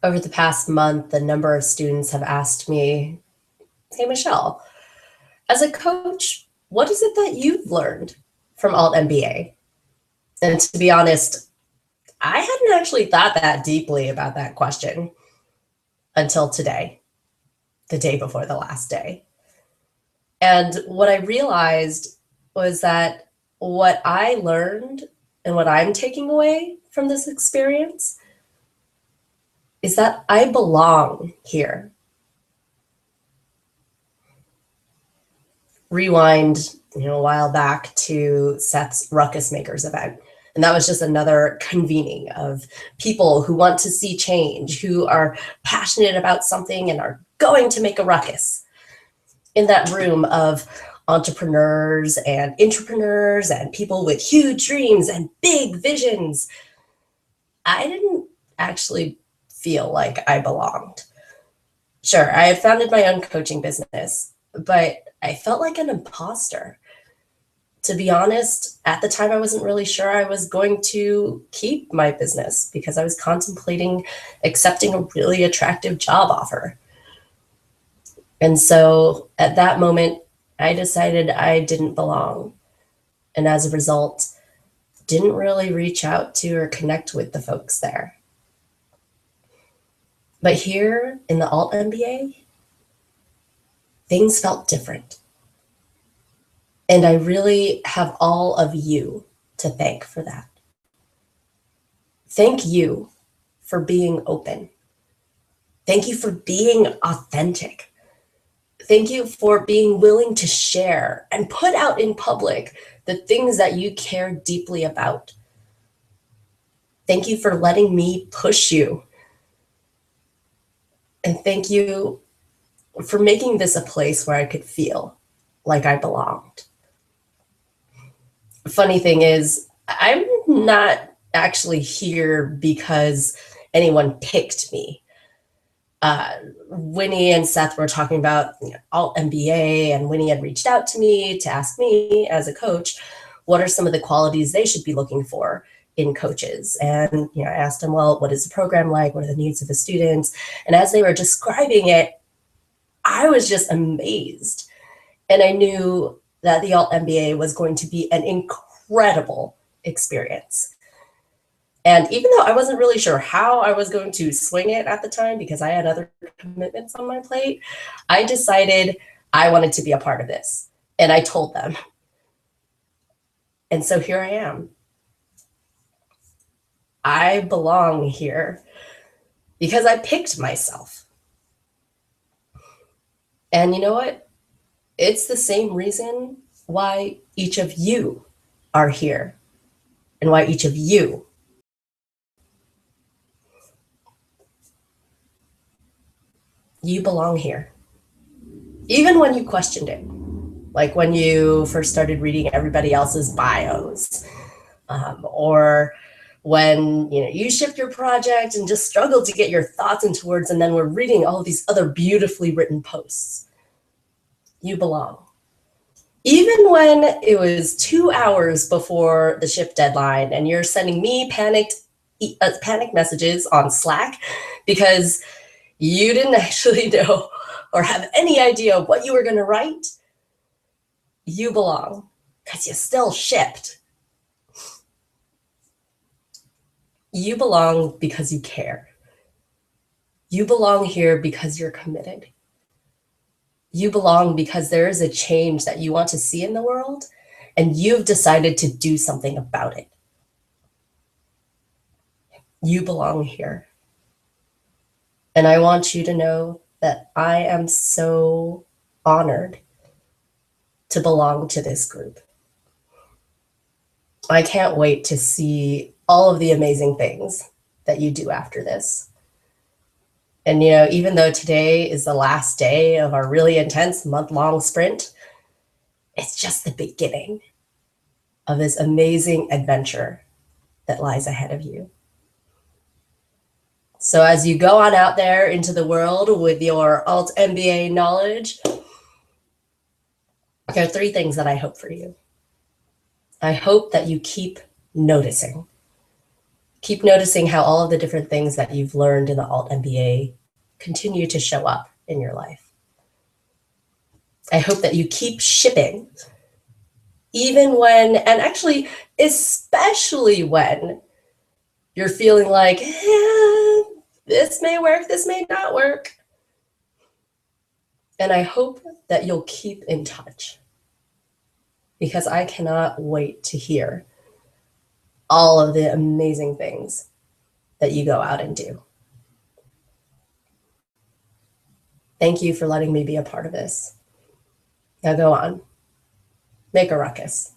Over the past month, a number of students have asked me, hey, Michelle, as a coach, what is it that you've learned from altMBA? And to be honest, I hadn't actually thought that deeply about that question until today, the day before the last day. And what I realized was that what I learned and what I'm taking away from this experience is that I belong here. Rewind, a while back to Seth's Ruckus Makers event. And that was just another convening of people who want to see change, who are passionate about something and are going to make a ruckus. In that room of entrepreneurs and intrapreneurs and people with huge dreams and big visions, I didn't actually feel like I belonged. Sure, I had founded my own coaching business, but I felt like an imposter. To be honest, at the time, I wasn't really sure I was going to keep my business because I was contemplating accepting a really attractive job offer. And so at that moment, I decided I didn't belong. And as a result, didn't really reach out to or connect with the folks there. But here in the altMBA, things felt different. And I really have all of you to thank for that. Thank you for being open. Thank you for being authentic. Thank you for being willing to share and put out in public the things that you care deeply about. Thank you for letting me push you. And thank you for making this a place where I could feel like I belonged. Funny thing is, I'm not actually here because anyone picked me. Winnie and Seth were talking about altMBA, and Winnie had reached out to me to ask me as a coach, what are some of the qualities they should be looking for in coaches? And I asked them, well, what is the program like? What are the needs of the students? And as they were describing it, I was just amazed. And I knew that the altMBA was going to be an incredible experience. And even though I wasn't really sure how I was going to swing it at the time because I had other commitments on my plate, I decided I wanted to be a part of this. And I told them. And so here I am. I belong here because I picked myself. And you know what? It's the same reason why each of you are here and why each of you belong here. Even when you questioned it, like when you first started reading everybody else's bios, or when you shipped your project and just struggled to get your thoughts into words, and then we're reading all of these other beautifully written posts. You belong. Even when it was 2 hours before the ship deadline and you're sending me panic messages on Slack because you didn't actually know or have any idea what you were going to write, you belong because you still shipped. You belong because you care. You belong here because you're committed. You belong because there is a change that you want to see in the world, and you've decided to do something about it. You belong here. And I want you to know that I am so honored to belong to this group. I can't wait to see all of the amazing things that you do after this. And, even though today is the last day of our really intense month-long sprint, it's just the beginning of this amazing adventure that lies ahead of you. So as you go on out there into the world with your altMBA knowledge, there are 3 things that I hope for you. I hope that you keep noticing. Keep noticing how all of the different things that you've learned in the altMBA continue to show up in your life. I hope that you keep shipping, even when, and actually, especially when you're feeling like, this may work, this may not work. And I hope that you'll keep in touch, because I cannot wait to hear all of the amazing things that you go out and do. Thank you for letting me be a part of this. Now go on, make a ruckus.